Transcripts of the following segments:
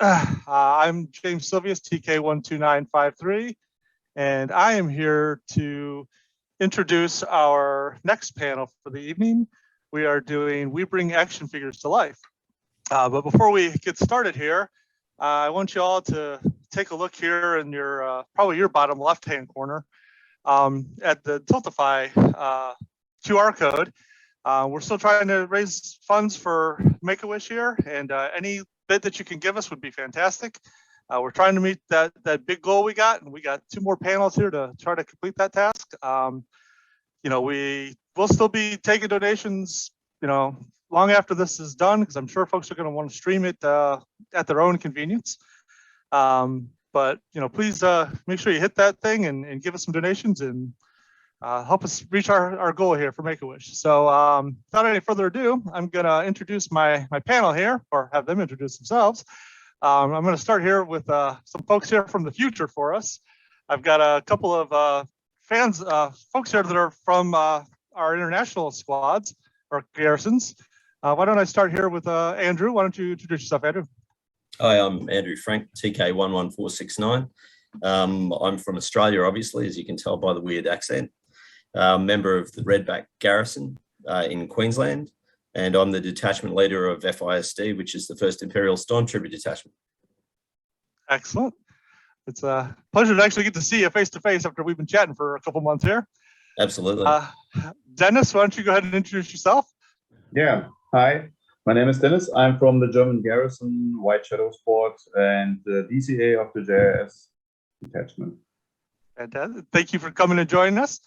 I'm James Silvius, TK12953, and I am here to introduce our next panel for the evening. We bring action figures to life. But before we get started here, I want you all to take a look here in your probably your bottom left-hand corner at the Tiltify QR code. We're still trying to raise funds for Make-A-Wish here, and any bit that you can give us would be fantastic. We're trying to meet that big goal we got, and we got 2 more panels here to try to complete that task. We will still be taking donations, long after this is done, because I'm sure folks are going to want to stream it at their own convenience. But please make sure you hit that thing and give us some donations and help us reach our goal here for Make-A-Wish. So without any further ado, I'm going to introduce my panel here, or have them introduce themselves. I'm going to start here with some folks here from the future for us. I've got a couple of folks here that are from our international squads or garrisons. Why don't I start here with Andrew? Why don't you introduce yourself, Andrew? Hi, I'm Andrew Frank, TK11469. I'm from Australia, obviously, as you can tell by the weird accent. Member of the Redback Garrison in Queensland, and I'm the detachment leader of FISD, which is the 1st Imperial Stormtrooper Detachment. Excellent. It's a pleasure to actually get to see you face to face after we've been chatting for a couple months here. Absolutely. Dennis, why don't you go ahead and introduce yourself? Yeah. Hi, my name is Dennis. I'm from the German Garrison, White Shadow Sport, and the DCA of the JRS detachment. Fantastic. Thank you for coming and joining us.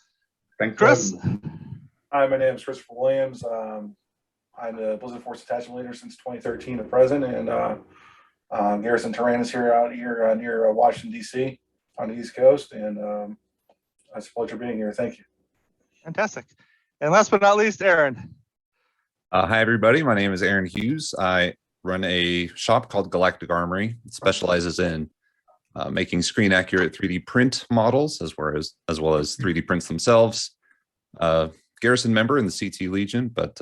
Thanks, Chris. Hi, my name is Christopher Williams. I'm the Blizzard Force Detachment leader since 2013 to present, and Garrison Terrain is out here near Washington, D.C. on the East Coast, and it's a pleasure being here. Thank you. Fantastic. And last but not least, Aaron. Hi, everybody. My name is Aaron Hughes. I run a shop called Galactic Armory. It specializes in making screen accurate 3D print models as well as 3D prints themselves. Garrison member in the CT Legion, but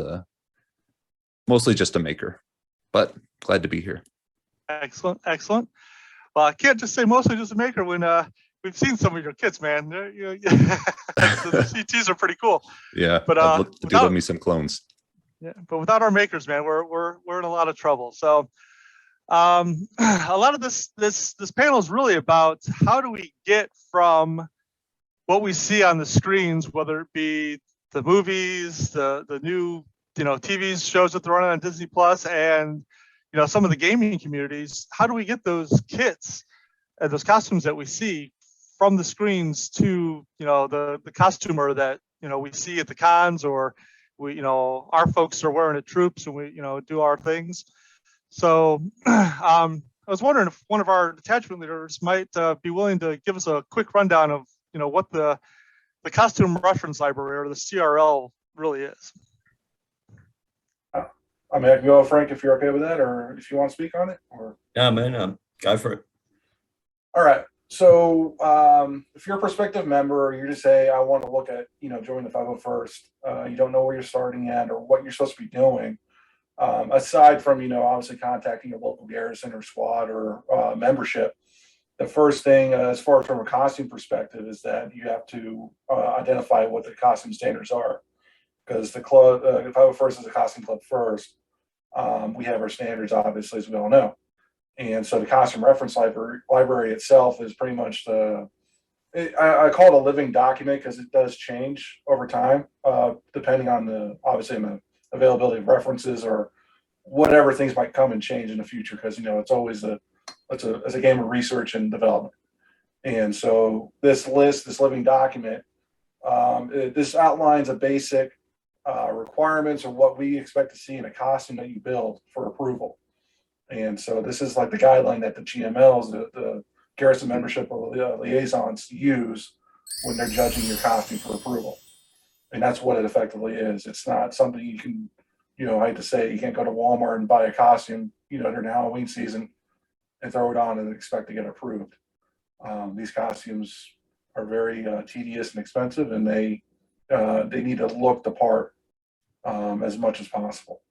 mostly just a maker, but glad to be here. Excellent. Well, I can't just say mostly just a maker when we've seen some of your kits, man. The CTs are pretty cool. Yeah, but I do love me some clones. Yeah, but without our makers, man, we're in a lot of trouble. So a lot of this panel is really about how do we get from what we see on the screens, whether it be the movies, the new TV shows that they're running on Disney Plus, and some of the gaming communities. How do we get those kits and those costumes that we see from the screens to the costumer that we see at the cons, or our folks are wearing at troops and we do our things. So I was wondering if one of our detachment leaders might be willing to give us a quick rundown of what the costume reference library, or the CRL, really is. I mean, I can go, Frank, if you're okay with that, or if you want to speak on it, or. No, man, go for it. All right. So if you're a prospective member, you just say, I want to look at, join the 501st. You don't know where you're starting at or what you're supposed to be doing. Aside from, obviously contacting your local garrison or squad or membership, the first thing, as far as from a costume perspective, is that you have to identify what the costume standards are. Because the club, the 501st is a costume club first. We have our standards, obviously, as we all know. And so the costume reference library itself is pretty much I call it a living document, because it does change over time, depending on the availability of references or whatever things might come and change in the future. Because it's always it's a game of research and development. And so this living document, this outlines a basic requirements of what we expect to see in a costume that you build for approval. And so this is like the guideline that the GMLs, the garrison membership or liaisons, use when they're judging your costume for approval. And that's what it effectively is. It's not something you can, I hate to say it, you can't go to Walmart and buy a costume, during the Halloween season and throw it on and expect to get approved. These costumes are very tedious and expensive, and they need to look the part as much as possible.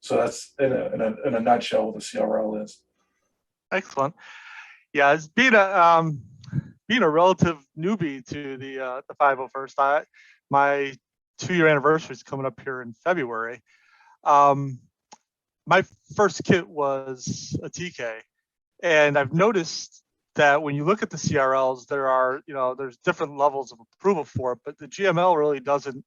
So that's in a nutshell what the CRL is. Excellent. Yeah, it's being a relative newbie to the 501st. My 2-year anniversary is coming up here in February. My first kit was a TK, and I've noticed that when you look at the CRLs, there's different levels of approval for it, but the GML really doesn't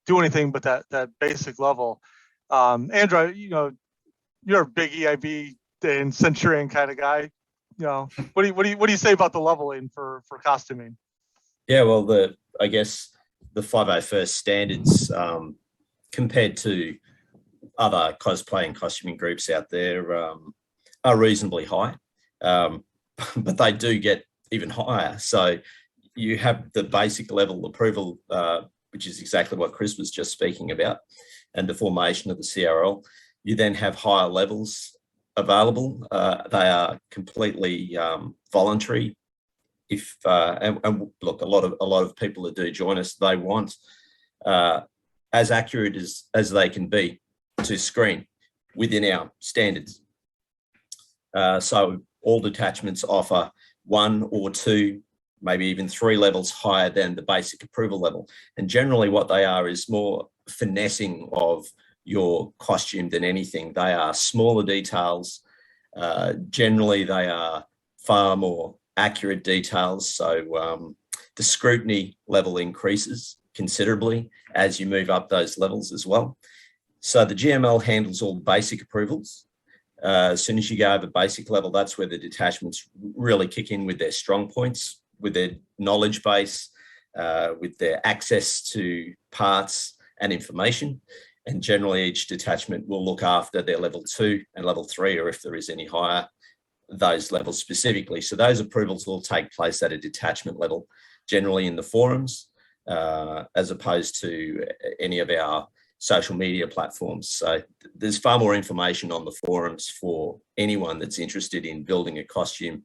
do anything but that basic level. Andrew, you're a big EIB and Centurion kind of guy. What do you say about the leveling for costuming? Yeah, well, I guess the 501st standards compared to other cosplay and costuming groups out there are reasonably high, but they do get even higher. So you have the basic level approval, which is exactly what Chris was just speaking about, and the formation of the CRL. You then have higher levels available. They are completely voluntary. And look, a lot of people that do join us, they want as accurate as they can be to screen within our standards. So all detachments offer 1 or 2, maybe even 3 levels higher than the basic approval level. And generally what they are is more finessing of your costume than anything. They are smaller details. Generally they are far more accurate details. So the scrutiny level increases considerably as you move up those levels as well. So the GML handles all basic approvals. As soon as you go over basic level, that's where the detachments really kick in with their strong points, with their knowledge base, with their access to parts and information. And generally each detachment will look after their level 2 and level 3, or if there is any higher, those levels specifically. So those approvals will take place at a detachment level, generally in the forums, as opposed to any of our social media platforms. So there's far more information on the forums for anyone that's interested in building a costume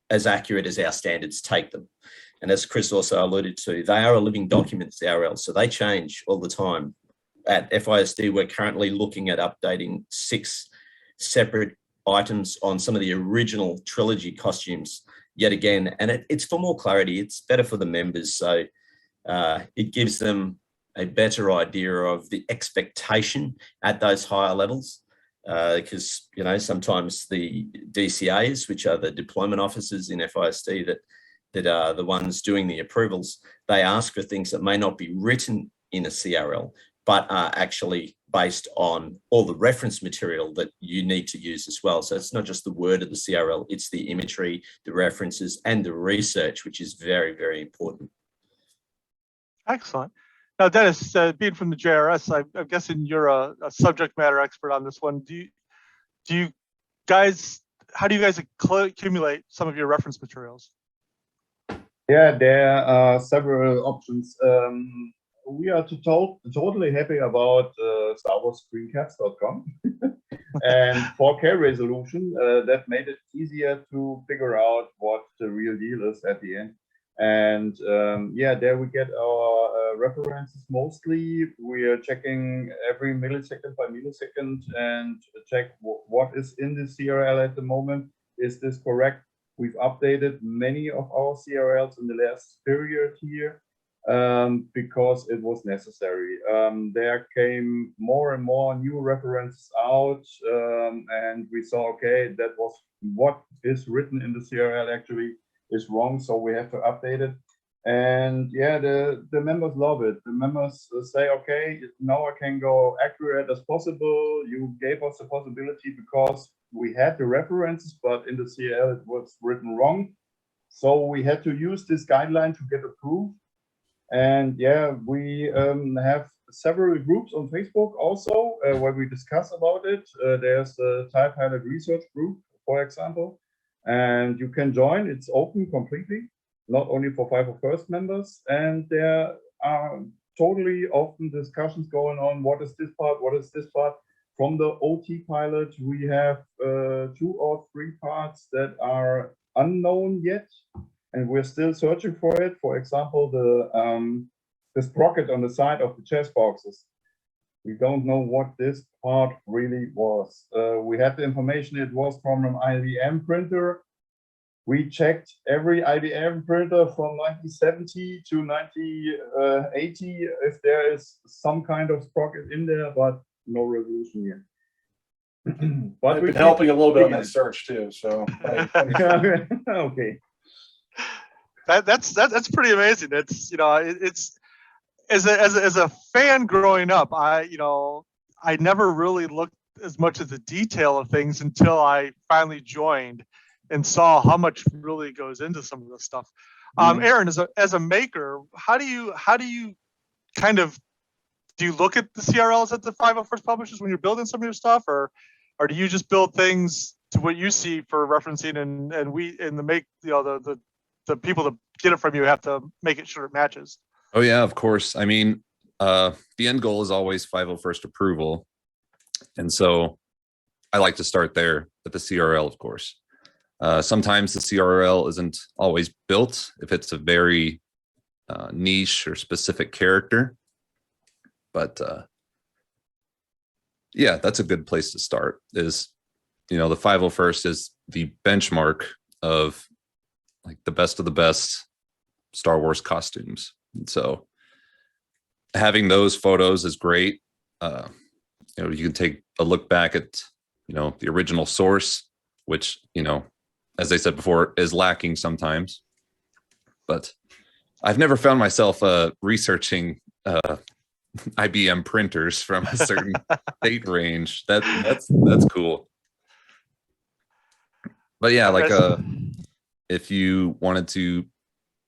as accurate as our standards take them. And as Chris also alluded to, they are a living document, CRL, so they change all the time. At FISD, we're currently looking at updating 6 separate items on some of the original trilogy costumes yet again, and it's for more clarity. It's better for the members, so it gives them a better idea of the expectation at those higher levels, because sometimes the DCAs, which are the deployment officers in FISD that are the ones doing the approvals, they ask for things that may not be written in a CRL, but are actually based on all the reference material that you need to use as well. So it's not just the word of the CRL, it's the imagery, the references, and the research, which is very, very important. Excellent. Now, Dennis, being from the JRS, I'm guessing you're a subject matter expert on this one. Do you guys, how do you guys accumulate some of your reference materials? Yeah, there are several options. We are totally happy about StarWarsScreencaps.com and 4K resolution. That made it easier to figure out what the real deal is at the end. And yeah, there we get our references mostly. We are checking every millisecond by millisecond and check what is in the CRL at the moment. Is this correct? We've updated many of our CRLs in the last period here because it was necessary. There came more and more new references out, and we saw, okay, that was what is written in the CRL actually is wrong, so we have to update it. And yeah, the members love it. The members say, okay, now I can go accurate as possible. You gave us the possibility because we had the references, but in the CRL it was written wrong. So we had to use this guideline to get approved. And yeah, we have several groups on Facebook also where we discuss about it. There's the TIE Pilot Research Group, for example, and you can join. It's open completely, not only for 501st members. And there are totally often discussions going on. What is this part? What is this part? From the OT pilot, we have 2 or 3 parts that are unknown yet, and we're still searching for it. For example, the sprocket on the side of the chest boxes. We don't know what this part really was. We had the information it was from an IBM printer. We checked every IBM printer from 1970 to 1980 if there is some kind of sprocket in there, but no resolution yet. But I've been helping a little bit on that search too. So okay. That's pretty amazing. It's it's as a fan growing up, I never really looked as much at the detail of things until I finally joined and saw how much really goes into some of this stuff. Aaron, as a maker, how do you kind of do you look at the CRLs at the 501st publishers when you're building some of your stuff, or do you just build things to what you see for referencing and we in the make the people that get it from you have to make it sure it matches? Oh yeah, of course. I mean, the end goal is always 501st approval, and so I like to start there at the CRL, of course. Sometimes the CRL isn't always built if it's a very niche or specific character, but yeah, that's a good place to start. Is the 501st is the benchmark of like the best of the best Star Wars costumes. And so having those photos is great. You can take a look back at the original source, which as I said before, is lacking sometimes. But I've never found myself researching IBM printers from a certain date range. That's cool. But yeah, like if you wanted to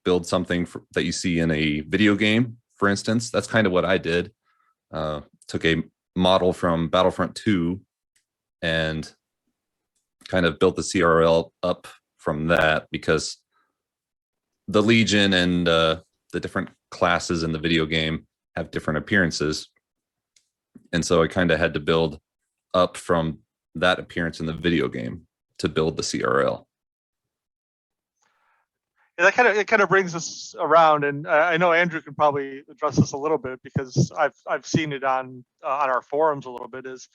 build something that you see in a video game, for instance, that's kind of what I did. Took a model from Battlefront 2 and kind of built the CRL up from that, because the Legion and the different classes in the video game have different appearances. And so I kind of had to build up from that appearance in the video game to build the CRL. And it kind of brings us around, and I know Andrew can probably address this a little bit because I've seen it on our forums a little bit. Is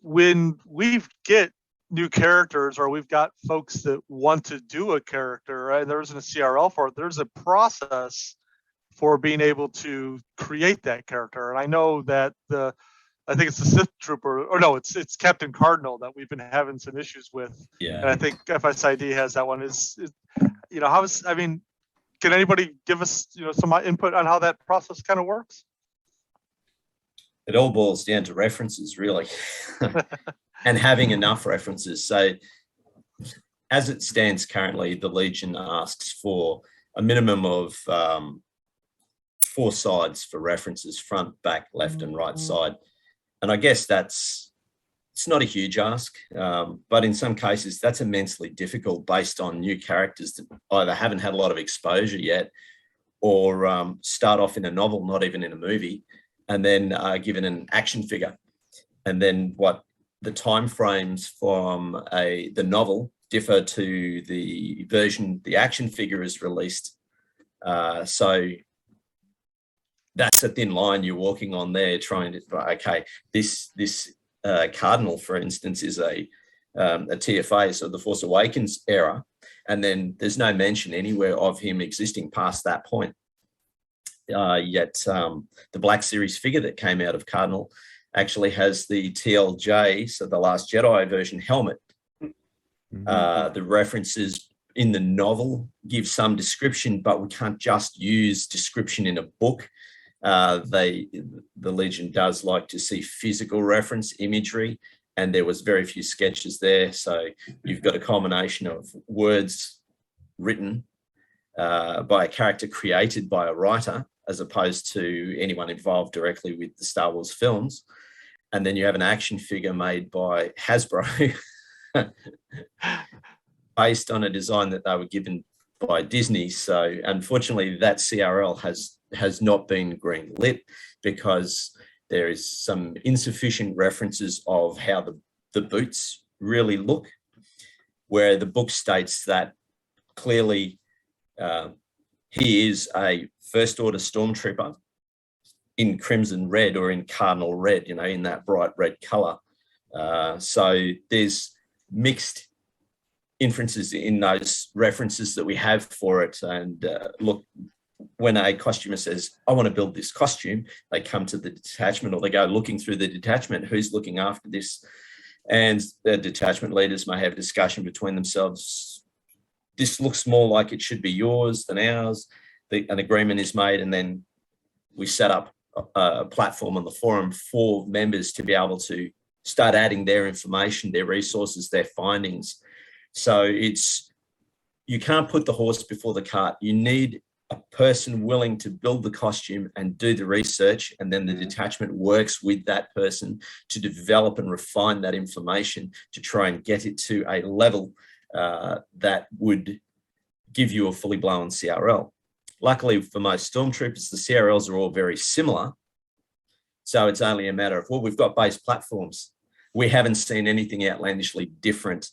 when we get new characters or we've got folks that want to do a character, right? There isn't a CRL for it. There's a process for being able to create that character, and I know that I think it's the Sith Trooper, or no, it's Captain Cardinal that we've been having some issues with. Yeah. And I think FSID has that one. Can anybody give us some input on how that process kind of works? It all boils down to references, really, and having enough references. So as it stands currently, the Legion asks for a minimum of 4 sides for references: front, back, left, and right side. And I guess it's not a huge ask, but in some cases that's immensely difficult based on new characters that either haven't had a lot of exposure yet, or start off in a novel, not even in a movie, and then given an action figure. And then what the timeframes from the novel differ to the version the action figure is released. So that's a thin line you're walking on there, trying to, okay, this Cardinal, for instance, is a TFA, so the Force Awakens era, and then there's no mention anywhere of him existing past that point. Yet the Black Series figure that came out of Cardinal actually has the TLJ, so the Last Jedi version helmet. The references in the novel give some description, but we can't just use description in a book. The Legion does like to see physical reference imagery, and there was very few sketches there. So you've got a combination of words written by a character created by a writer, as opposed to anyone involved directly with the Star Wars films. And then you have an action figure made by Hasbro based on a design that they were given by Disney. So unfortunately, that CRL has not been green lit because there is some insufficient references of how the boots really look, where the book states that clearly he is a First Order Stormtrooper in crimson red or in cardinal red, in that bright red color. So there's mixed inferences in those references that we have for it. And look, when a costumer says, I want to build this costume, they come to the detachment, or they go looking through the detachment, who's looking after this? And the detachment leaders may have a discussion between themselves. This looks more like it should be yours than ours. An agreement is made, and then we set up a platform on the forum for members to be able to start adding their information, their resources, their findings. So you can't put the horse before the cart. You need a person willing to build the costume and do the research, and then the detachment works with that person to develop and refine that information to try and get it to a level that would give you a fully blown CRL. Luckily for most stormtroopers, the CRLs are all very similar. So it's only a matter of, well, we've got base platforms. We haven't seen anything outlandishly different.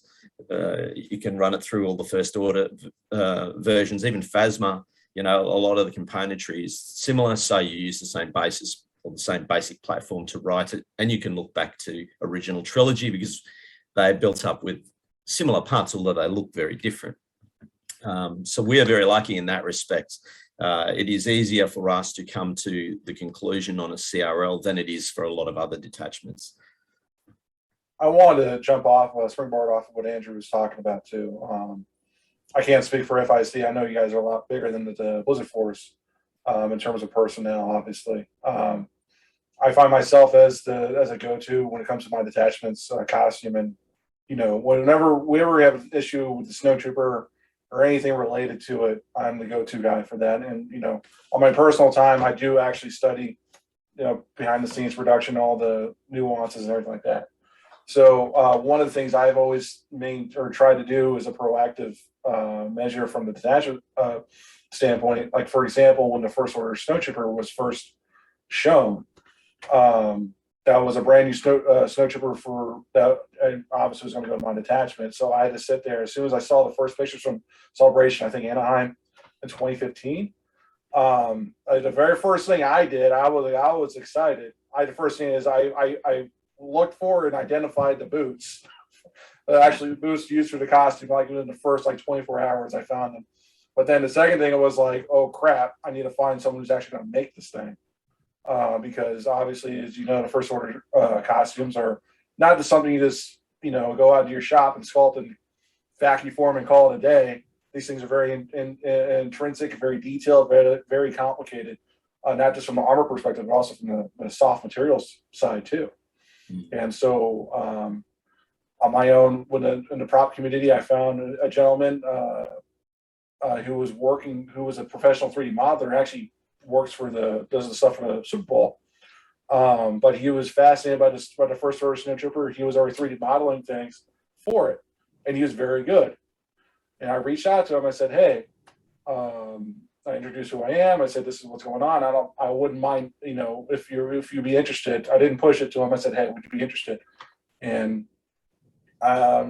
You can run it through all the first order versions, even Phasma, a lot of the componentry is similar. So you use the same basis or the same basic platform to write it. And you can look back to original trilogy because they're built up with similar parts, although they look very different. So we are very lucky in that respect. It is easier for us to come to the conclusion on a CRL than it is for a lot of other detachments. I wanted to jump off, springboard off of what Andrew was talking about too. I can't speak for FIC. I know you guys are a lot bigger than the Blizzard Force in terms of personnel, obviously. I find myself as a go-to when it comes to my detachments costume, and whenever we have an issue with the snowtrooper or anything related to it, I'm the go-to guy for that. And on my personal time, I do actually study behind the scenes production, all the nuances and everything like that. So one of the things I've always tried to do is a proactive measure from the detachment standpoint. Like, for example, when the First Order Snowtrooper was first shown, that was a brand new snowtrooper for that, and obviously was going to go to my detachment. So I had to sit there. As soon as I saw the first pictures from Celebration, I think Anaheim in 2015, the very first thing I did, I was excited. The first thing is I looked for and identified the boots. Actually, boots used for the costume. Like within the first 24 hours, I found them. But then the second thing, it was like, oh crap, I need to find someone who's actually going to make this thing. Because obviously, as you know, the First Order costumes are not just something you just go out to your shop and sculpt and factory form and call it a day. These things are very intrinsic, very detailed, very, very complicated, not just from the armor perspective, but also from the soft materials side too. And so on my own, in the prop community, I found a gentleman who was a professional 3D modeler, actually does the stuff for the Super Bowl. But he was fascinated by the First Order Snowtrooper. He was already 3D modeling things for it, and he was very good. And I reached out to him. I said, hey, I introduced who I am. I said, this is what's going on. I wouldn't mind, if you'd be interested. I didn't push it to him. I said, hey, would you be interested? And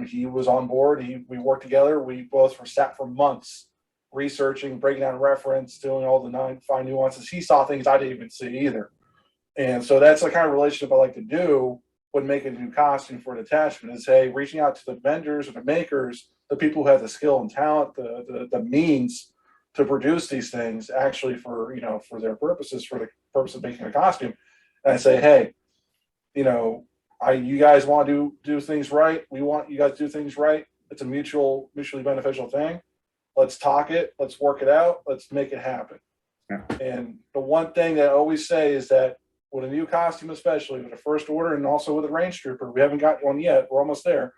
he was on board. We worked together. We both were sat for months researching, breaking down reference, doing all the fine nuances. He saw things I didn't even see either. And so that's the kind of relationship I like to do when making a new costume for an attachment is, hey, reaching out to the vendors or the makers, the people who have the skill and talent, the means to produce these things actually for their purposes, for the purpose of making a costume. And I say, hey, you guys want to do things right. We want you guys to do things right. It's a mutually beneficial thing. Let's talk it. Let's work it out. Let's make it happen. Yeah. And the one thing that I always say is that with a new costume, especially with the First Order and also with a Range Trooper, we haven't got one yet. We're almost there.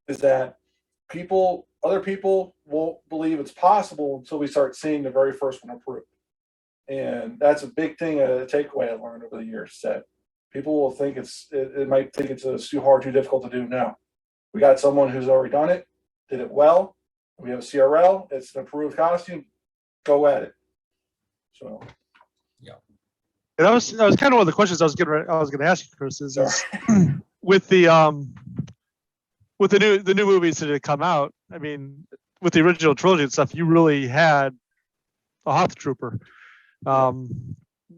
Is that other people won't believe it's possible until we start seeing the very first one approved. And that's a big thing, a takeaway I learned over the years, that people will think it might think it's too hard, too difficult to do. No. We got someone who's already done it, did it well. We have a CRL. It's an approved costume. Go at it. So, yeah. And that was kind of one of the questions I was going to ask you, Chris. Is with the new movies that had come out. I mean, with the original trilogy and stuff, you really had a Hoth Trooper.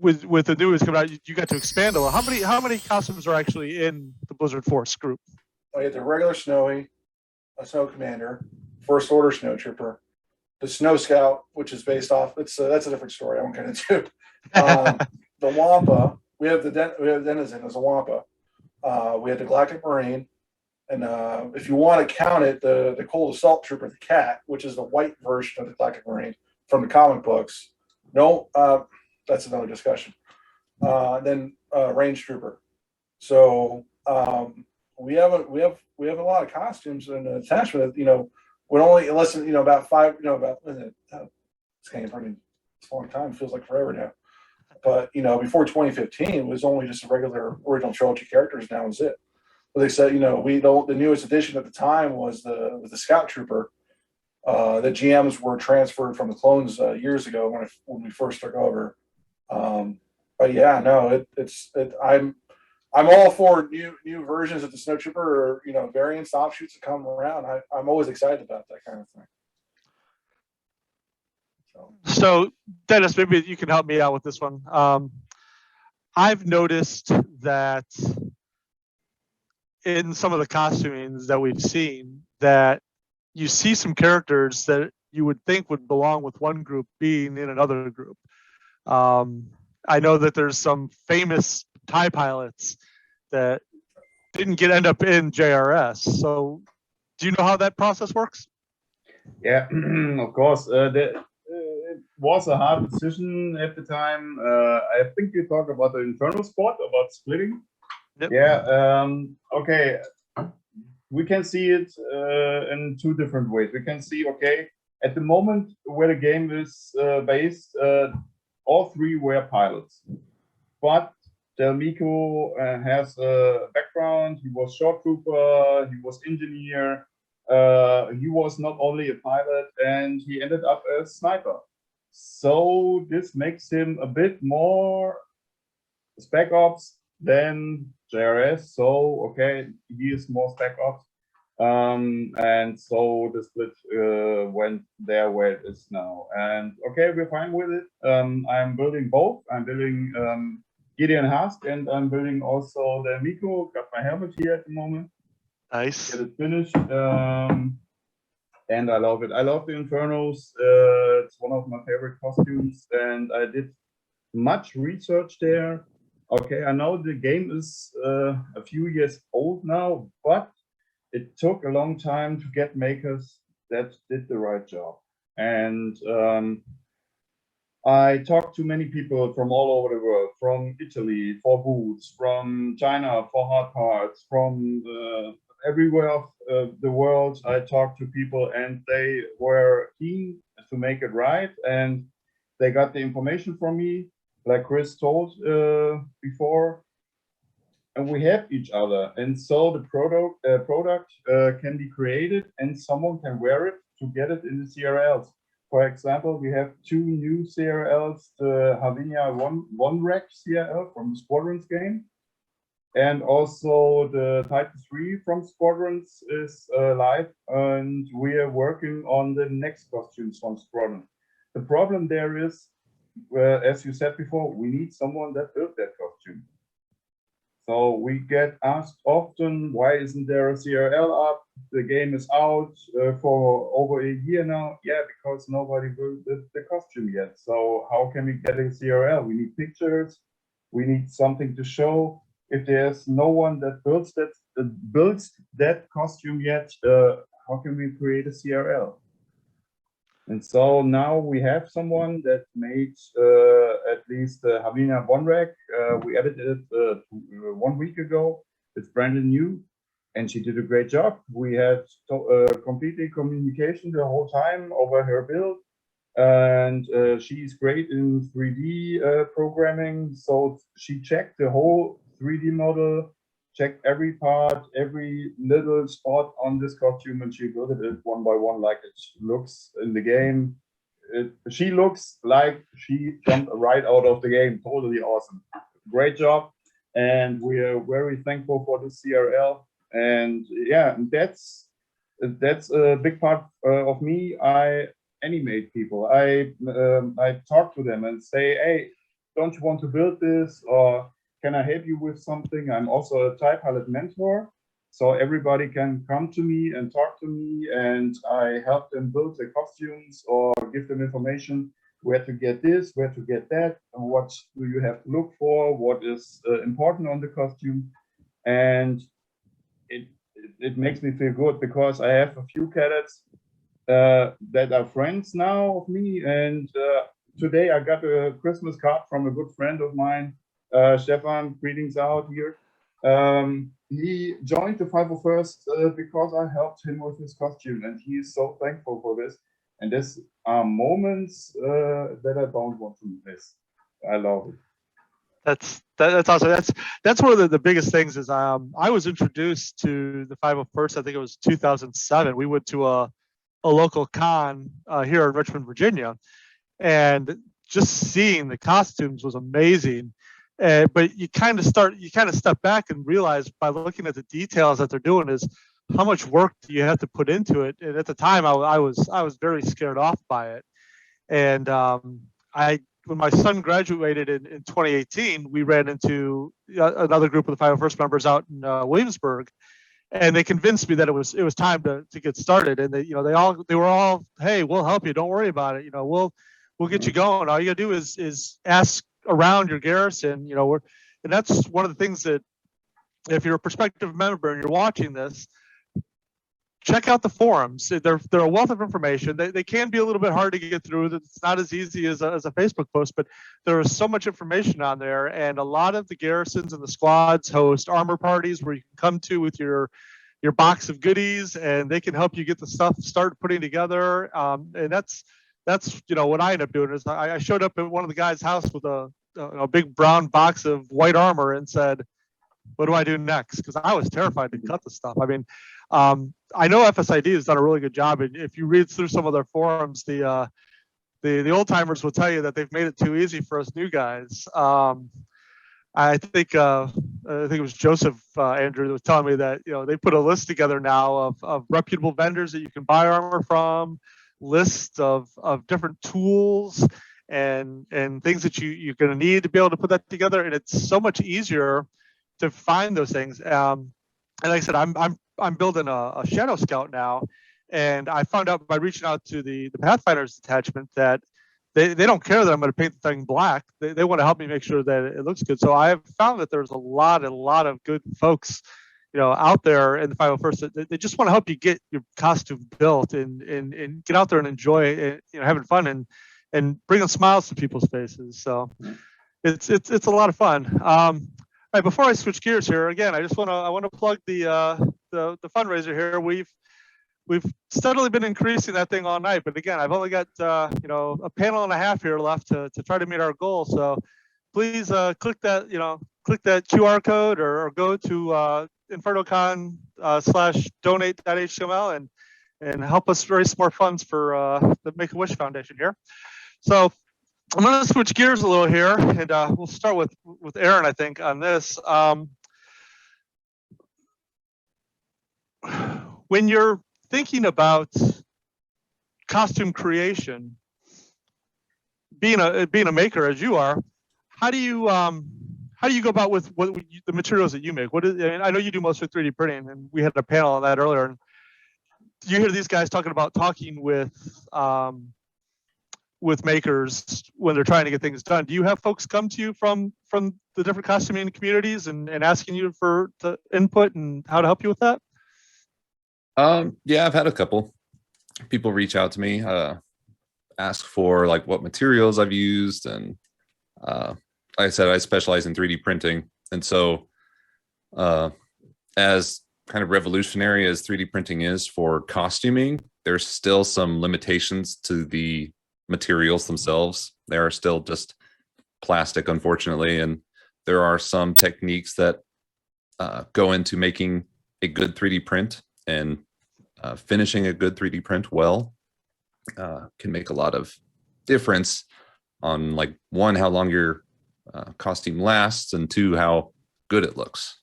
with the news coming out, you got to expand a little. How many costumes are actually in the Blizzard Force group? You have the regular Snowy, a Snow Commander, First Order Snowtrooper, the Snow Scout, which is based off. That's a different story. I won't get into. The Wampa. We have Denizen as a Wampa. We have the Galactic Marine, and if you want to count it, the Cold Assault Trooper, the Cat, which is the white version of the Galactic Marine from the comic books. No, that's another discussion. Then Range Trooper. So we have a lot of costumes and attachment. When only less than about five. It's getting pretty. It's a long time. It feels like forever now. But before 2015, it was only just a regular original trilogy characters. Now is it? But they said the newest addition at the time was the Scout Trooper. The GMs were transferred from the clones years ago when we first took over. But yeah, no, I'm all for new versions of the Snowtrooper or variants, offshoots that come around. I'm always excited about that kind of thing. So Dennis, maybe you can help me out with this one. I've noticed that in some of the costumings that we've seen, that you see some characters that you would think would belong with one group being in another group. I know that there's some famous TIE pilots that didn't end up in JRS. So do you know how that process works? Yeah, of course. It was a hard decision at the time. I think you talk about the internal spot, about splitting. Yep. Yeah. Okay. We can see it in two different ways. We can see, okay, at the moment where the game is based, all three were pilots. But Del Mico has a background. He was short trooper, he was engineer, he was not only a pilot, and he ended up a sniper. So this makes him a bit more Spec Ops than JRS. So okay, he is more Spec Ops. And so the split went there where it is now. And okay, we're fine with it. I'm building both. I'm building Gideon Hask, and I'm building also the Miko. Got my helmet here at the moment. Nice. Get it finished. And I love it. I love the Infernos. It's one of my favorite costumes, and I did much research there. Okay, I know the game is a few years old now, but it took a long time to get makers that did the right job. And I talked to many people from all over the world, from Italy for boots, from China for hard parts, from everywhere of the world. I talked to people, and they were keen to make it right, and they got the information from me, like Chris told before, and we have each other, and so the product can be created, and someone can wear it to get it in the CRLs. For example, we have two new CRLs, the Havinia one Rack CRL from the Squadrons game, and also the Titan 3 from Squadrons is live, and we are working on the next costumes from Squadron. The problem there is, as you said before, we need someone that built that costume. So we get asked often, why isn't there a CRL up? The game is out for over a year now. Yeah, because nobody built the costume yet. So how can we get a CRL? We need pictures. We need something to show. If there's no one that builds that costume yet, how can we create a CRL? And so now we have someone that made at least the Havina One Rack. We edited it 1 week ago. It's brand new, and she did a great job. We had completely communication the whole time over her build, and she's great in 3D programming. So she checked the whole 3D model, checked every part, every little spot on this costume, and she built it one by one like it looks in the game. She looks like she jumped right out of the game. Totally awesome. Great job. And we are very thankful for the CRL. And yeah, that's a big part of me. I animate people. I talk to them and say, hey, don't you want to build this, or can I help you with something? I'm also a TIE pilot mentor, so everybody can come to me and talk to me, and I help them build their costumes or give them information where to get this, where to get that, and what do you have to look for, what is important on the costume. And it makes me feel good because I have a few cadets that are friends now of me. And today I got a Christmas card from a good friend of mine, Stefan, greetings out here. He joined the 501st because I helped him with his costume, and he is so thankful for this. And these are moments that I don't want to miss. I love it. That's awesome. That's one of the biggest things is I was introduced to the 501st. I think it was 2007. We went to a local con here in Richmond, Virginia, and just seeing the costumes was amazing. But you kind of step back and realize by looking at the details that they're doing is how much work do you have to put into it. And at the time, I was very scared off by it. And when my son graduated in 2018, we ran into another group of the 501st members out in Williamsburg, and they convinced me that it was time to get started. And they were all, hey, we'll help you. Don't worry about it. We'll get you going. All you gotta do is ask around your garrison. And that's one of the things that if you're a prospective member and you're watching this, check out the forums. They're a wealth of information. They can be a little bit hard to get through. It's not as easy as a Facebook post, but there is so much information on there. And a lot of the garrisons and the squads host armor parties where you can come to with your box of goodies, and they can help you get the stuff start putting together. And that's what I ended up doing is I showed up at one of the guys' house with a big brown box of white armor and said, what do I do next? Because I was terrified to cut the stuff. I mean, I know FSID has done a really good job. And if you read through some of their forums, the old timers will tell you that they've made it too easy for us new guys. I think it was Joseph Andrew that was telling me that they put a list together now of reputable vendors that you can buy armor from, lists of different tools and things that you're going to need to be able to put that together. And it's so much easier to find those things. And like I said, I'm building a Shadow Scout now, and I found out by reaching out to the Pathfinders detachment that they don't care that I'm going to paint the thing black. They want to help me make sure that it looks good. So I have found that there's a lot of good folks, out there in the 501st that they just want to help you get your costume built and get out there and enjoy it, having fun and bringing smiles to people's faces. So it's a lot of fun. All right, before I switch gears here, again, I want to plug the fundraiser here. We've steadily been increasing that thing all night, but again, I've only got a panel and a half here left to try to meet our goal. So please click that QR code or go to infernocon /donate.html and help us raise more funds for the Make-A-Wish Foundation here. So I'm going to switch gears a little here, and we'll start with Aaron, I think, on this. When you're thinking about costume creation, being a maker as you are, how do you go about with the materials that you make? I know you do mostly 3D printing, and we had a panel on that earlier. And you hear these guys talking with makers when they're trying to get things done. Do you have folks come to you from the different costuming communities and asking you for the input and how to help you with that? Yeah, I've had a couple people reach out to me, ask for like what materials I've used. And like I said, I specialize in 3D printing. And so as kind of revolutionary as 3D printing is for costuming, there's still some limitations to the materials themselves. They are still just plastic, unfortunately, and there are some techniques that go into making a good 3D print, and finishing a good 3D print well can make a lot of difference on, like, one, how long your costume lasts, and two, how good it looks.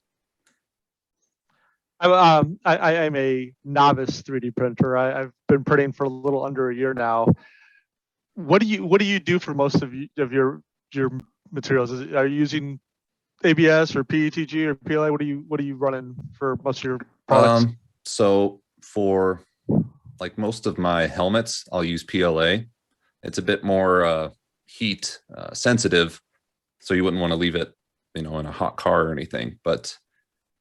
I'm a novice 3D printer. I've been printing for a little under a year now. What do you do for most of your materials? Are you using ABS or PETG or PLA? What are you running for most of your products? So for like most of my helmets, I'll use PLA. It's a bit more heat sensitive, so you wouldn't want to leave it, in a hot car or anything. But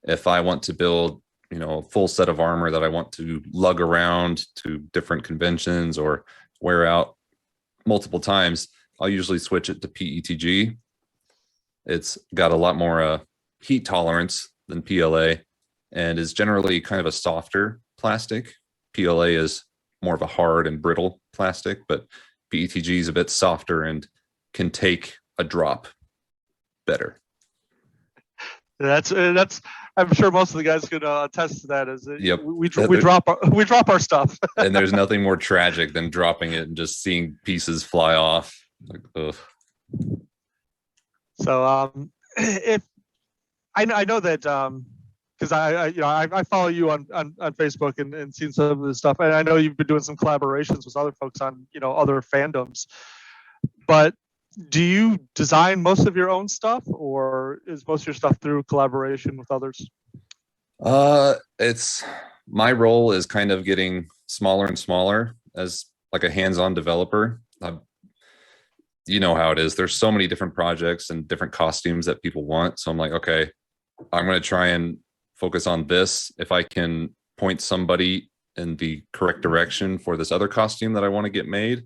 if I want to build, a full set of armor that I want to lug around to different conventions or wear out multiple times, I'll usually switch it to PETG. It's got a lot more heat tolerance than PLA and is generally kind of a softer plastic. PLA is more of a hard and brittle plastic, but PETG is a bit softer and can take a drop better. That's I'm sure most of the guys could attest to that. Yep. We drop our stuff. And there's nothing more tragic than dropping it and just seeing pieces fly off. Like, ugh. So if I know that because I follow you on Facebook and seen some of this stuff, and I know you've been doing some collaborations with other folks on other fandoms. But do you design most of your own stuff, or is most of your stuff through collaboration with others? It's my role is kind of getting smaller and smaller as like a hands-on developer. You know how it is. There's so many different projects and different costumes that people want. So I'm like, okay, I'm going to try and focus on this. If I can point somebody in the correct direction for this other costume that I want to get made,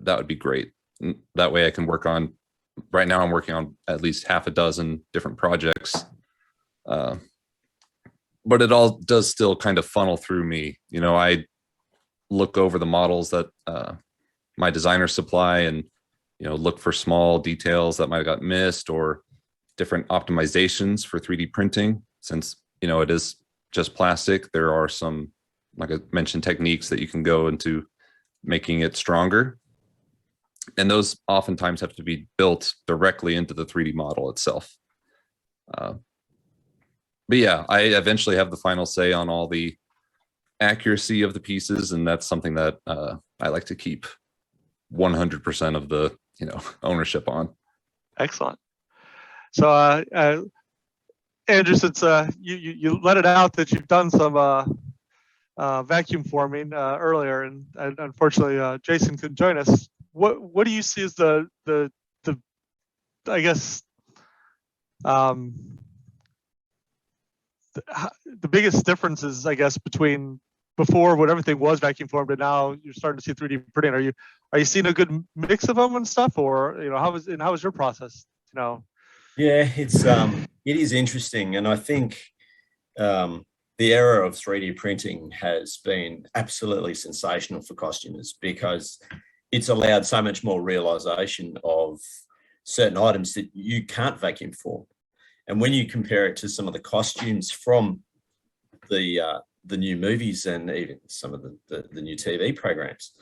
that would be great. That way I can work on, right now I'm working on at least half a dozen different projects. But it all does still kind of funnel through me. I look over the models that my designers supply and, look for small details that might have got missed or different optimizations for 3D printing. Since, it is just plastic, there are some, like I mentioned, techniques that you can go into making it stronger. And those oftentimes have to be built directly into the 3D model itself. But yeah, I eventually have the final say on all the accuracy of the pieces, and that's something that I like to keep 100% of the ownership on. Excellent. So Andrew, since you let it out that you've done some vacuum forming earlier, and unfortunately Jason couldn't join us. What do you see as the I guess the biggest differences, I guess, between before when everything was vacuum formed and now you're starting to see 3D printing? Are you seeing a good mix of them and stuff, or how was your process? Yeah, it is interesting, and I think the era of 3D printing has been absolutely sensational for costumers because it's allowed so much more realization of certain items that you can't vacuum form. And when you compare it to some of the costumes from the new movies and even some of the new TV programs,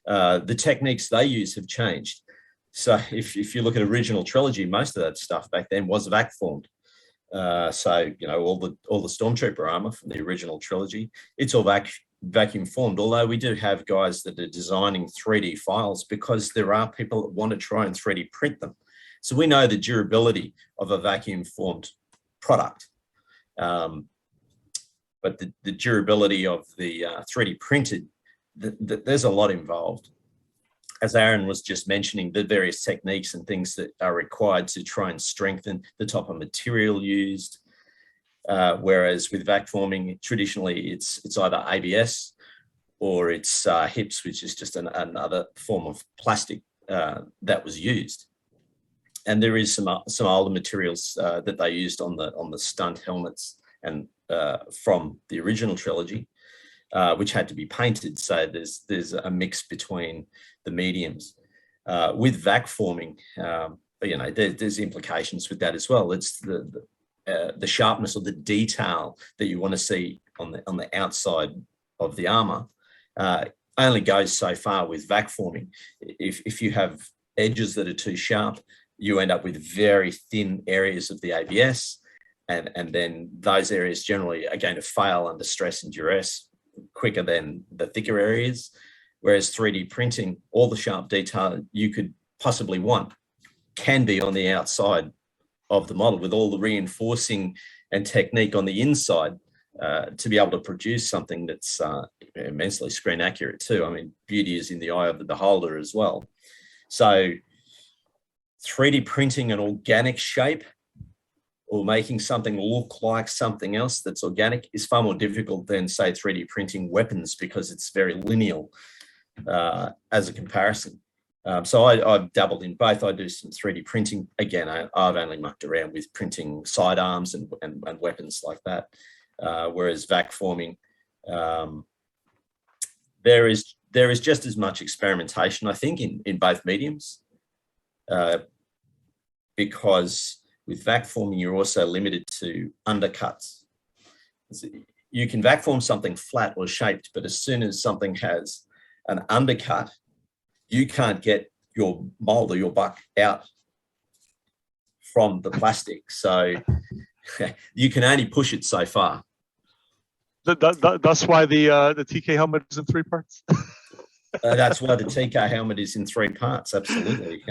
the techniques they use have changed. So if you look at original trilogy, most of that stuff back then was vac formed. So all the Stormtrooper armor from the original trilogy, it's all vacuum formed. Although we do have guys that are designing 3D files because there are people that want to try and 3D print them. So we know the durability of a vacuum formed product, but the durability of the 3D printed, there's a lot involved. As Aaron was just mentioning, the various techniques and things that are required to try and strengthen the type of material used. Whereas with vac forming, traditionally it's either ABS or it's HIPS, which is just another form of plastic that was used. And there is some older materials that they used on the stunt helmets and from the original trilogy, which had to be painted. So there's a mix between the mediums. With vac forming, there's implications with that as well. It's the sharpness or the detail that you want to see on the outside of the armor only goes so far with vac forming. If you have edges that are too sharp, you end up with very thin areas of the ABS, and then those areas generally are going to fail under stress and duress quicker than the thicker areas. Whereas 3D printing, all the sharp detail you could possibly want can be on the outside of the model with all the reinforcing and technique on the inside to be able to produce something that's immensely screen accurate too. I mean, beauty is in the eye of the beholder as well. So 3D printing an organic shape or making something look like something else that's organic is far more difficult than, say, 3D printing weapons, because it's very lineal as a comparison. So I've dabbled in both. I do some 3D printing. Again, I've only mucked around with printing sidearms and weapons like that. Whereas vac forming, there is just as much experimentation, I think, in both mediums, because with vac forming, you're also limited to undercuts. You can vac form something flat or shaped, but as soon as something has an undercut, you can't get your mold or your buck out from the plastic. So you can only push it so far. That's why the TK helmet is in 3 parts. That's why the TK helmet is in 3 parts, absolutely.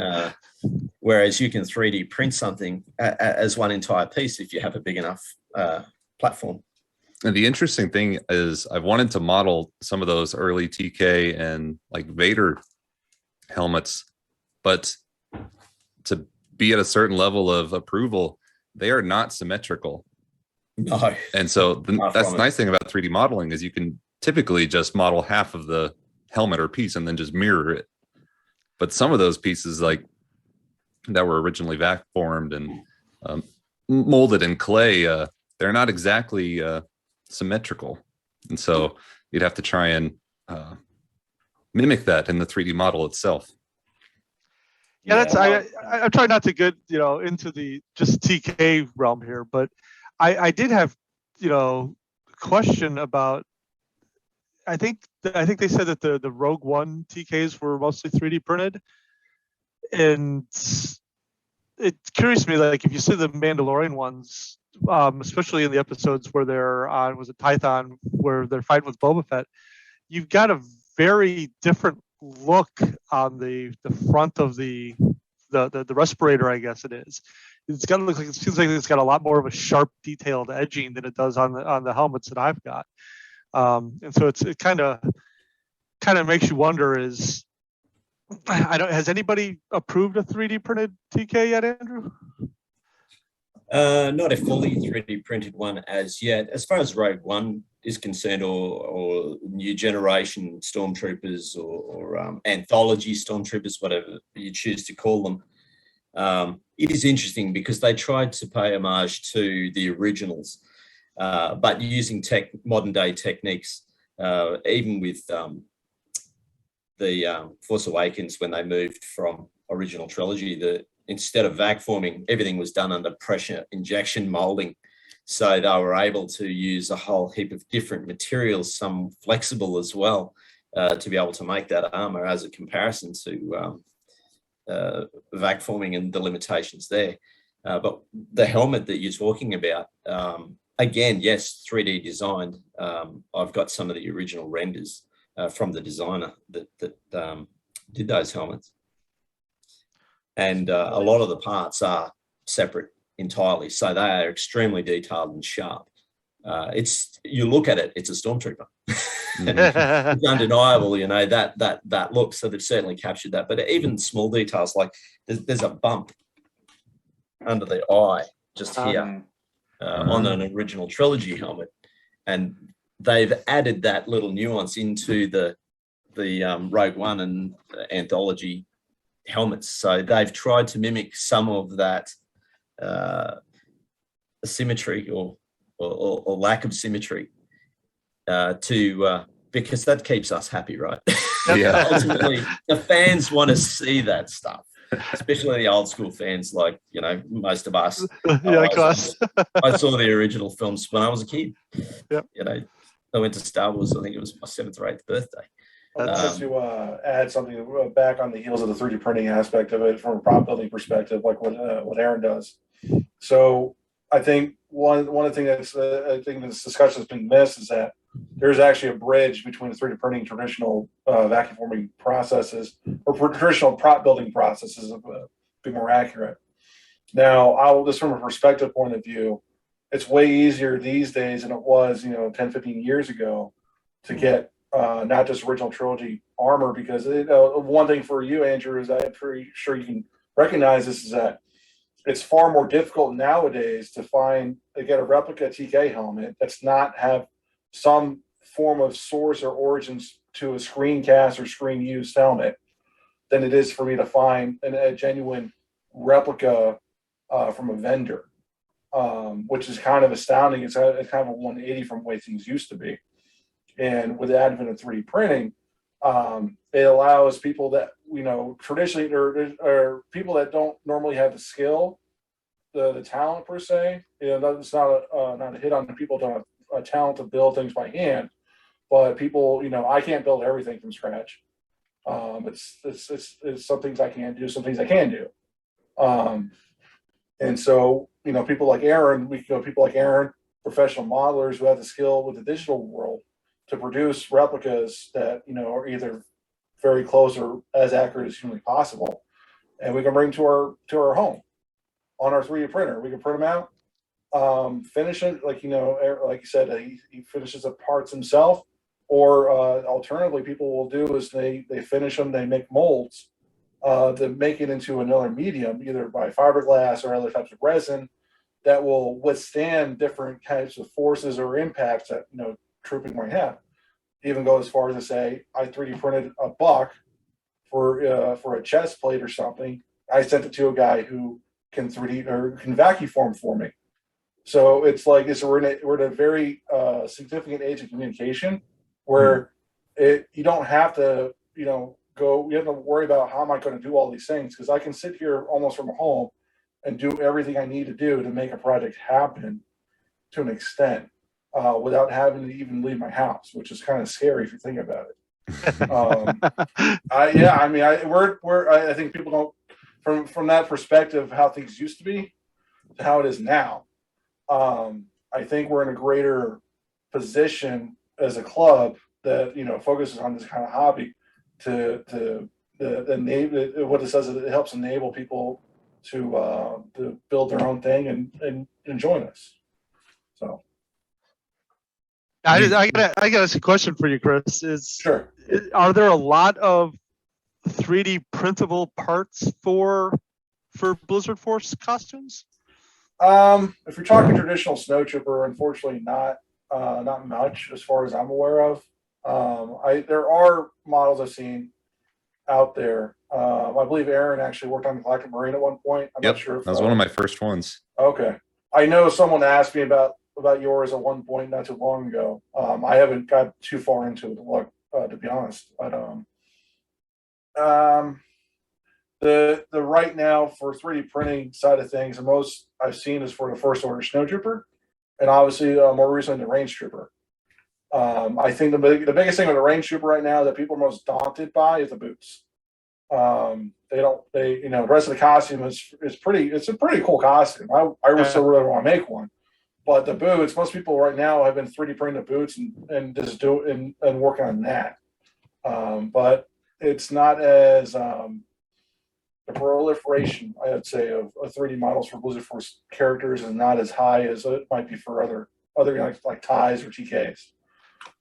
Whereas you can 3D print something as one entire piece if you have a big enough platform. And the interesting thing is I've wanted to model some of those early TK and like Vader helmets, but to be at a certain level of approval, they are not symmetrical. No. And so that's the nice thing about 3D modeling is you can typically just model half of the helmet or piece and then just mirror it. But some of those pieces like that were originally vac formed and molded in clay, they're not exactly symmetrical. And so you'd have to try and mimic that in the 3D model itself. Yeah, that's I'm trying not to get into the just TK realm here, but I did have question about. I think they said that the Rogue One TKs were mostly 3D printed, and it's curious to me, like if you see the Mandalorian ones, especially in the episodes where they're on, was it Tython, where they're fighting with Boba Fett, you've got a very different look on the front of the respirator, I guess it is. It's got to look like, it seems like it's got a lot more of a sharp, detailed edging than it does on the helmets that I've got. And so it kind of makes you wonder, has anybody approved a 3D printed TK yet, Andrew? Not a fully 3D printed one as yet. As far as Rogue One is concerned, or new generation stormtroopers, or anthology stormtroopers, whatever you choose to call them, it is interesting because they tried to pay homage to the originals, but using modern day techniques, even with the Force Awakens, when they moved from original trilogy, instead of vac forming, everything was done under pressure injection molding. So they were able to use a whole heap of different materials, some flexible as well, to be able to make that armor as a comparison to vac forming and the limitations there. But the helmet that you're talking about, again, yes, 3D designed. I've got some of the original renders from the designer that did those helmets. And a lot of the parts are separate entirely, so they are extremely detailed and sharp. You look at it, it's a stormtrooper. It's undeniable, that look. So they've certainly captured that. But even small details, like there's a bump under the eye just here on an original trilogy helmet, and they've added that little nuance into the Rogue One and anthology helmets. So they've tried to mimic some of that symmetry or lack of symmetry because that keeps us happy, right? Yeah. Ultimately, the fans want to see that stuff, especially the old school fans, like most of us. Like us. I saw the original films when I was a kid. Yep. I went to Star Wars. I think it was my 7th or 8th birthday. To add something back on the heels of the 3D printing aspect of it from a prop building perspective, like what Aaron does. So I think one of the things I think this discussion has been missed is that there's actually a bridge between the 3D printing traditional vacuum forming processes or traditional prop building processes be more accurate. Now, just from a perspective point of view, it's way easier these days than it was, 10, 15 years ago to get not just original trilogy armor, because one thing for you, Andrew, is I'm pretty sure you can recognize this, is that it's far more difficult nowadays to get a replica TK helmet that's not have some form of source or origins to a screencast or screen used helmet than it is for me to find a genuine replica from a vendor, which is kind of astounding. It's kind of a 180 from the way things used to be. And with the advent of 3D printing, it allows people that, traditionally, or people that don't normally have the skill, the talent per se. It's not a hit on the people that don't have a talent to build things by hand, but people, I can't build everything from scratch. It's some things I can't do, some things I can do. And so, people like Aaron, professional modelers who have the skill with the digital world to produce replicas that, are either very close or as accurate as humanly possible. And we can bring to our home on our 3D printer. We can print them out, finish it, like you said, he finishes the parts himself. Or alternatively, people will do is they finish them, they make molds to make it into another medium, either by fiberglass or other types of resin that will withstand different types of forces or impacts that trooping might have. Even go as far as to say, I 3D printed a buck for a chest plate or something. I sent it to a guy who can 3D or can vacuum form for me. So it's like we're in a very significant age of communication where you don't have to you have to worry about how am I going to do all these things, because I can sit here almost from home and do everything I need to do to make a project happen to an extent without having to even leave my house, which is kind of scary if you think about it. I think people don't, from that perspective, how things used to be to how it is now. I think we're in a greater position as a club that focuses on this kind of hobby to enable. What it says is it helps enable people to build their own thing and join us. So. I got a question for you, Chris. Sure. Are there a lot of 3D printable parts for Blizzard Force costumes? If you're talking traditional snowtrooper, unfortunately not much as far as I'm aware of. There are models I've seen out there. I believe Aaron actually worked on the Galactic Marine at one point. I'm not sure if that was one of my first ones. Okay. I know someone asked me about yours at one point not too long ago. I haven't got too far into it to be honest. But the right now for 3D printing side of things, the most I've seen is for the First Order Snowtrooper, and obviously more recently the Range Trooper. I think the biggest thing with the Range Trooper right now that people are most daunted by is the boots. The rest of the costume is pretty. It's a pretty cool costume. I would still really want to make one, but the boots, most people right now have been 3D printing the boots and just do and working on that. But it's not as the proliferation, I would say, of 3D models for Blizzard Force characters is not as high as it might be for other like ties or TKs.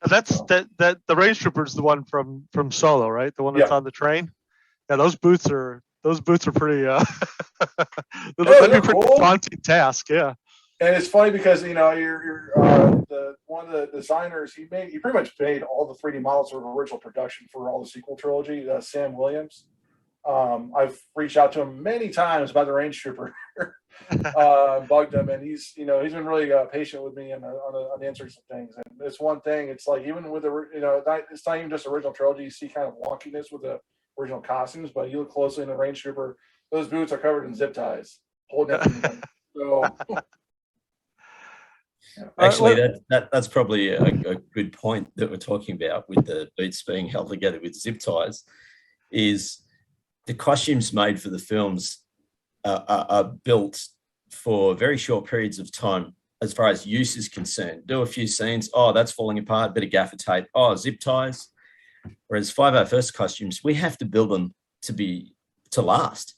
That's the Range Trooper is the one from Solo, right? The one that's on the train. Yeah, those boots are pretty. That'd be a pretty daunting task. Yeah. And it's funny because you're one of the designers. He pretty much made all the 3D models for the original production for all the sequel trilogy. Sam Williams. I've reached out to him many times about the Range Trooper, bugged him, and he's been really patient with me on answering some things. And it's one thing. It's like even with it's not even just original trilogy. You see kind of wonkiness with the original costumes, but you look closely in the Range Trooper, those boots are covered in zip ties, holding everything. So. Actually, that's probably a good point that we're talking about with the boots being held together with zip ties. Is the costumes made for the films are built for very short periods of time as far as use is concerned. Do a few scenes, that's falling apart, bit of gaffer tape, zip ties. Whereas 501st costumes, we have to build them to last.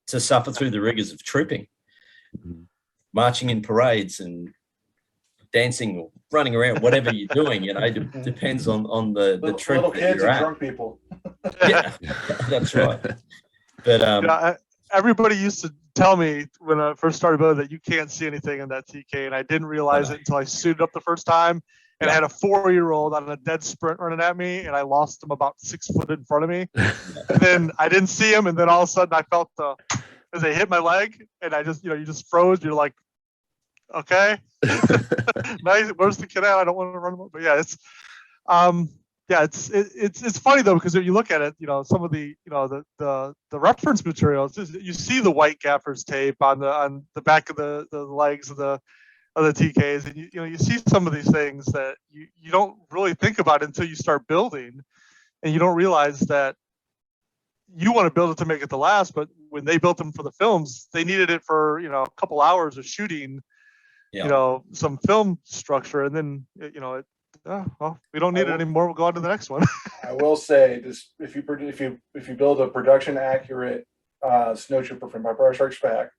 to suffer through the rigors of trooping, marching in parades and dancing or running around, whatever you're doing, depends on the troop little that kids you're and at. drunk people. Yeah, that's right. But everybody used to tell me when I first started building that you can't see anything in that TK, and I didn't realize it until I suited up the first time. And I had a 4-year-old on a dead sprint running at me, and I lost him about 6 foot in front of me. And then I didn't see him, and then all of a sudden I felt as they hit my leg, and I just, you just froze. You're like, okay, nice. Where's the kid at? I don't want to run him. But yeah, it's funny though, because if you look at it, some of the the reference materials, you see the white gaffer's tape on the back of the legs of the TKs, and you see some of these things that you don't really think about until you start building, and you don't realize that you want to build it to make it to last. But when they built them for the films, they needed it for a couple hours of shooting, some film structure, and then well, we don't need it anymore. We'll go on to the next one. I will say this: if you build a production accurate snowtrooper from Empire Strikes Back,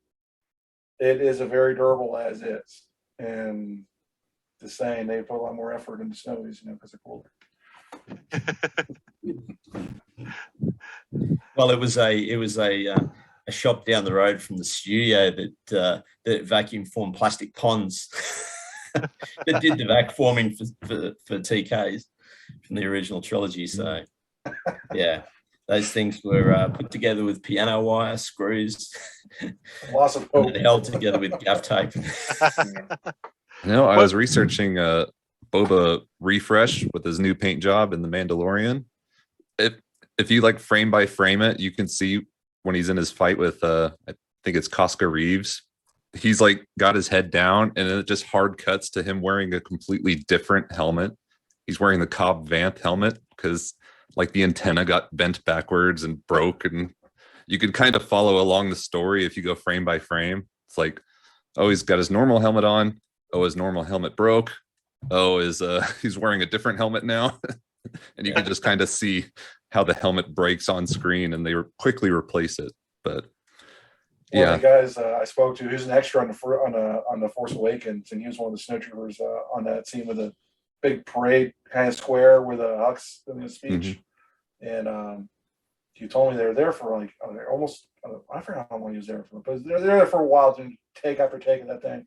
it is a very durable as is. And just saying, they put a lot more effort into snowies, because they're cooler. Well, it was a shop down the road from the studio that vacuum formed plastic ponds that did the vac forming for TKs from the original trilogy. So yeah, those things were put together with piano wire, screws, Loss of hope. and held together with gaff tape. I was researching Boba refresh with his new paint job in The Mandalorian. If you like frame by frame it, you can see when he's in his fight with I think it's Casca Reeves. He's like got his head down, and it just hard cuts to him wearing a completely different helmet. He's wearing the Cobb Vanth helmet because like the antenna got bent backwards and broke, and you could kind of follow along the story if you go frame by frame. It's like, oh, he's got his normal helmet on. Oh, his normal helmet broke. Oh, he's wearing a different helmet now. And you can just kind of see how the helmet breaks on screen, and they quickly replace it. But one of the guys I spoke to, who's an extra on the Force Awakens, and he was one of the snowtroopers on that scene with a big parade kind of square where the Hux doing his speech. And he told me they were there for like almost, I forgot how long he was there for, but they're there for a while doing take after take of that thing.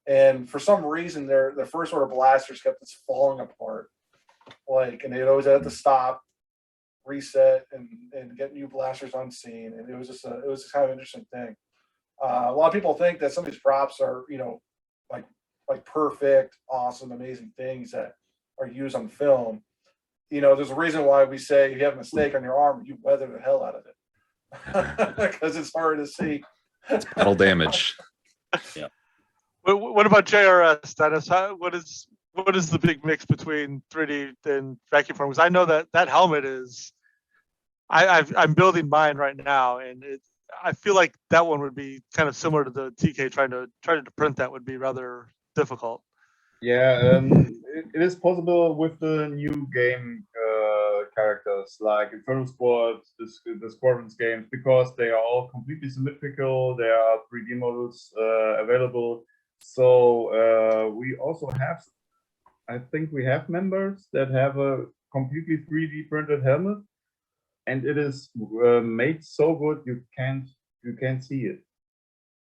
And for some reason, their first order blasters kept just falling apart. And they'd always have to stop, reset, and get new blasters on scene. And it was just kind of an interesting thing. A lot of people think that some of these props are, like perfect, awesome, amazing things that are used on film. There's a reason why we say if you have a mistake on your arm, you weather the hell out of it, because it's hard to see. It's metal damage. Yeah. What about JRS, Dennis? What is the big mix between 3D and vacuum form? Because I know that helmet is. I'm building mine right now, and I feel like that one would be kind of similar to the TK. Trying to print that would be rather difficult. Yeah, it is possible with the new game characters like Inferno Squad, the Squadrons games, because they are all completely symmetrical. There are 3D models available. So we also have, I think we have members that have a completely 3D printed helmet, and it is made so good you can't see it.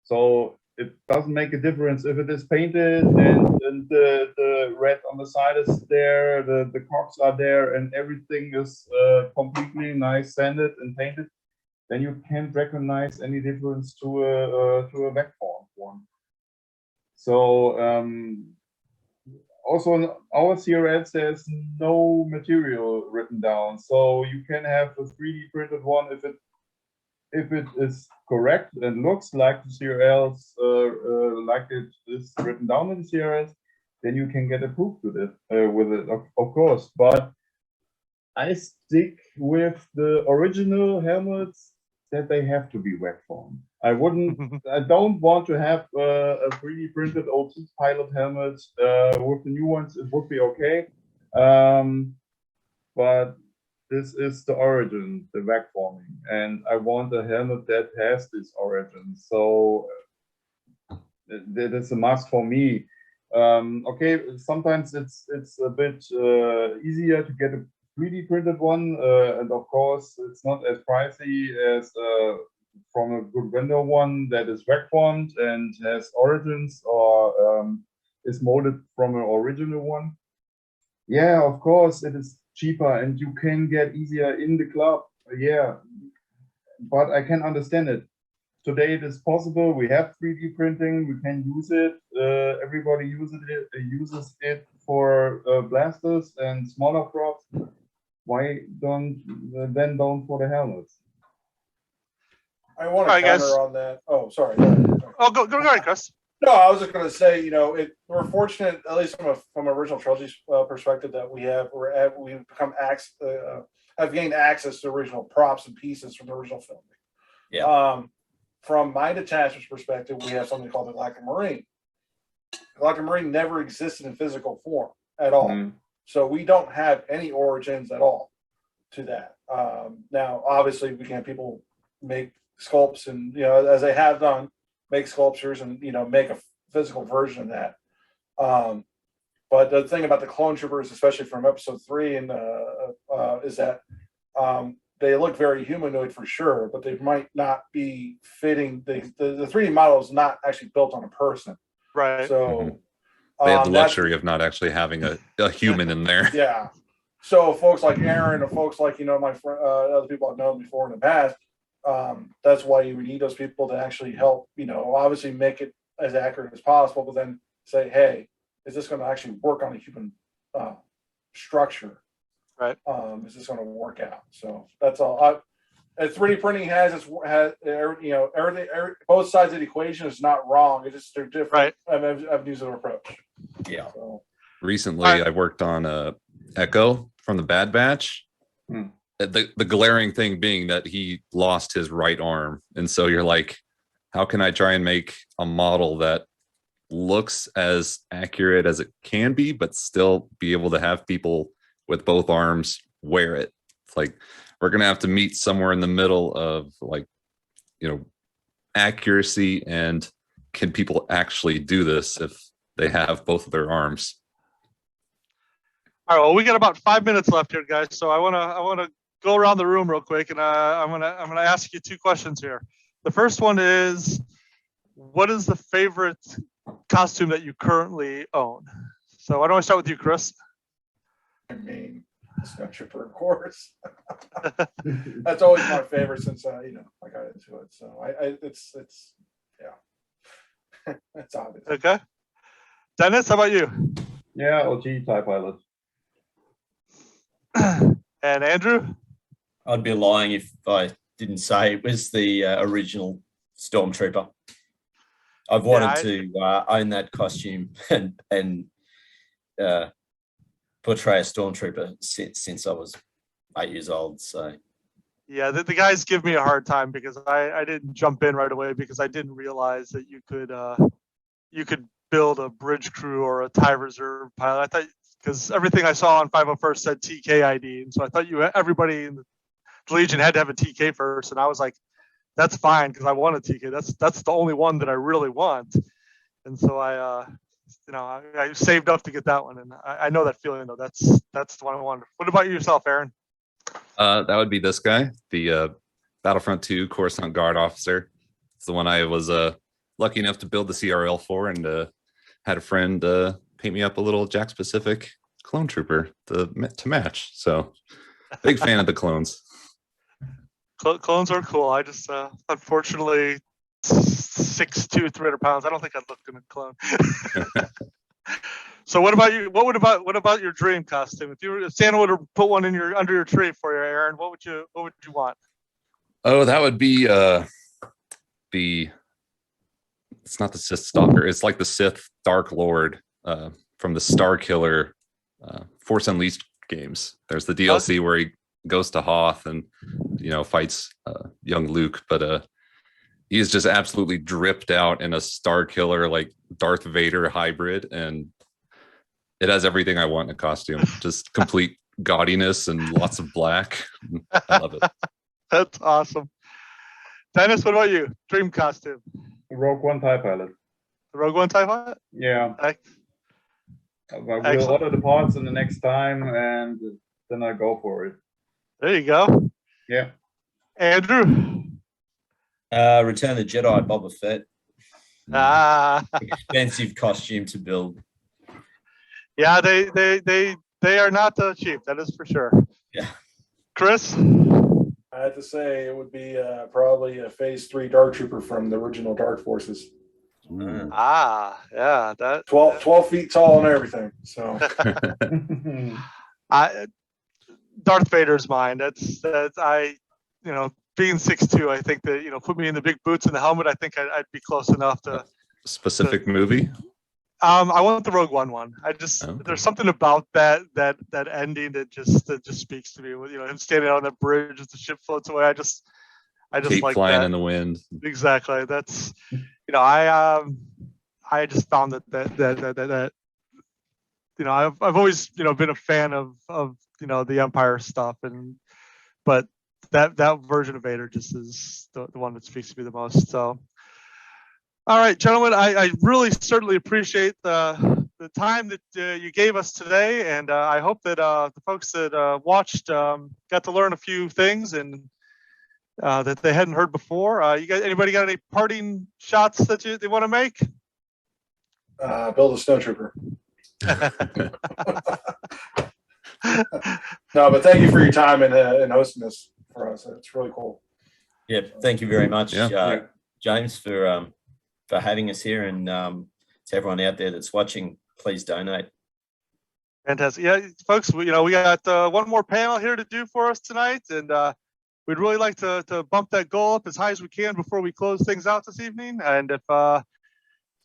So it doesn't make a difference if it is painted and the red on the side is there, the cogs are there, and everything is completely nice sanded and painted. Then you can't recognize any difference to a back form one. So also in our CRLs, there's no material written down, so you can have a 3D printed one if it is correct and looks like the CRLs, like it is written down in the CRLs, then you can get approved with it, of course. But I stick with the original helmets that they have to be wet formed. I don't want to have a 3D printed OT pilot helmet. With the new ones, it would be okay. But this is the origin, the back forming, and I want a helmet that has this origin. So that is a must for me. Okay, sometimes it's a bit easier to get a 3D printed one, and of course it's not as pricey as from a good vendor one that is back formed and has origins or is molded from an original one. Yeah, of course it is cheaper and you can get easier in the club. Yeah, but I can understand it. Today it is possible. We have 3D printing. We can use it. Everybody uses it for blasters and smaller props. Why don't for the helmets? I want to counter on that. Oh, sorry. Oh, go ahead, Chris. No, I was just going to say, we're fortunate, at least from original trilogy perspective, that we've become have gained access to original props and pieces from the original filming. Yeah. From my detachment's perspective, we have something called the Galactic Marine. Galactic Marine never existed in physical form at all. Mm-hmm. So we don't have any origins at all to that. Now, obviously, we can people make sculpts and, as they have done, make sculptures and, make a physical version of that. But the thing about the clone troopers, especially from episode 3, and is that they look very humanoid for sure, but they might not be fitting. The 3D model is not actually built on a person. Right. So they have the luxury of not actually having a human in there. Yeah. So folks like Aaron, or folks like, my friend, other people I've known before in the past, that's why you would need those people to actually help, obviously make it as accurate as possible, but then say, hey, is this going to actually work on a human structure? Right. Is this going to work out? So that's all. 3D printing has everything. Both sides of the equation is not wrong. It's just they're different avenues of approach. Yeah. So, recently, I worked on Echo from the Bad Batch. The glaring thing being that he lost his right arm, and so you're like, how can I try and make a model that looks as accurate as it can be, but still be able to have people with both arms wear it? It's like we're gonna have to meet somewhere in the middle of accuracy and can people actually do this if they have both of their arms? All right, well, we got about 5 minutes left here, guys. So I wanna go around the room real quick, and I'm gonna ask you 2 questions here. The first one is, what is the favorite costume that you currently own? So why don't I start with you, Chris? I mean, Snow Trooper, of course. That's always my favorite since I got into it. So it's it's obvious. Okay. Dennis, how about you? Yeah, OG TIE Pilot. And Andrew? I'd be lying if I didn't say it was the original Stormtrooper. I've wanted to own that costume and portray a Stormtrooper since I was 8 years old. So yeah, the guys give me a hard time because I didn't jump in right away because I didn't realize that you could build a bridge crew or a TIE Reserve pilot. I thought, because everything I saw on 501st said TK ID, and so I thought everybody in the Legion had to have a TK first, and I was like, that's fine because I want a TK. That's the only one that I really want, and so I saved up to get that one, and I know that feeling though. That's the one I wanted. What about yourself, Aaron? That would be this guy, the Battlefront 2 Coruscant Guard Officer. It's the one I was lucky enough to build the CRL for, and had a friend paint me up a little Jack Pacific clone trooper to match. So big fan of the clones. Clones are cool. I just unfortunately 6'2", 300 pounds. I don't think I'd look in a clone. So what about you? What about your dream costume? If Santa would have put one in under your tree for you, Aaron, what would you want? Oh, that would be it's not the Sith Stalker. It's like the Sith Dark Lord from the Star Killer Force Unleashed games. There's the DLC where he goes to Hoth and fights young Luke, but he is just absolutely dripped out in a Star Killer like Darth Vader hybrid, and it has everything I want in a costume. Just complete gaudiness and lots of black. I love it. That's awesome. Dennis, what about you? Dream costume. Rogue One TIE Pilot. The Rogue One TIE Pilot? Yeah. I will Excellent. order the parts in the next time, and then I go for it. There you go. Yeah. Andrew. Return of the Jedi, Boba Fett. Ah, Expensive costume to build. yeah, they are not cheap. That is for sure. Yeah. Chris. I have to say it would be probably a Phase 3 Dark Trooper from the original Dark Forces. Ah, yeah, that 12 feet tall and everything. So Darth Vader's mine. That's being 6'2", I think that put me in the big boots and the helmet. I think I'd be close enough to. Specific movie? I want the Rogue One. There's something about that ending that just speaks to me. With him standing on the bridge as the ship floats away. I just Cape like flying that. in the wind. Exactly. That's I just found that I've always been a fan of the Empire stuff, but that version of Vader just is the one that speaks to me the most. So, all right, gentlemen, I really certainly appreciate the time that you gave us today, and I hope that the folks that watched got to learn a few things and that they hadn't heard before. Anybody got any parting shots that they want to make? build a snowtrooper. No, but thank you for your time and hosting this for us. It's really cool. Yeah, thank you very much, Yeah. James, for having us here, and to everyone out there that's watching, please donate. Fantastic. Yeah, folks, we got one more panel here to do for us tonight, and we'd really like to bump that goal up as high as we can before we close things out this evening. And if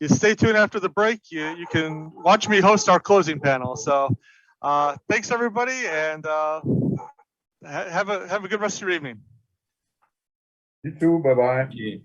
you stay tuned after the break, you can watch me host our closing panel. So thanks, everybody, and have a good rest of your evening. You too. Bye-bye. Thank you.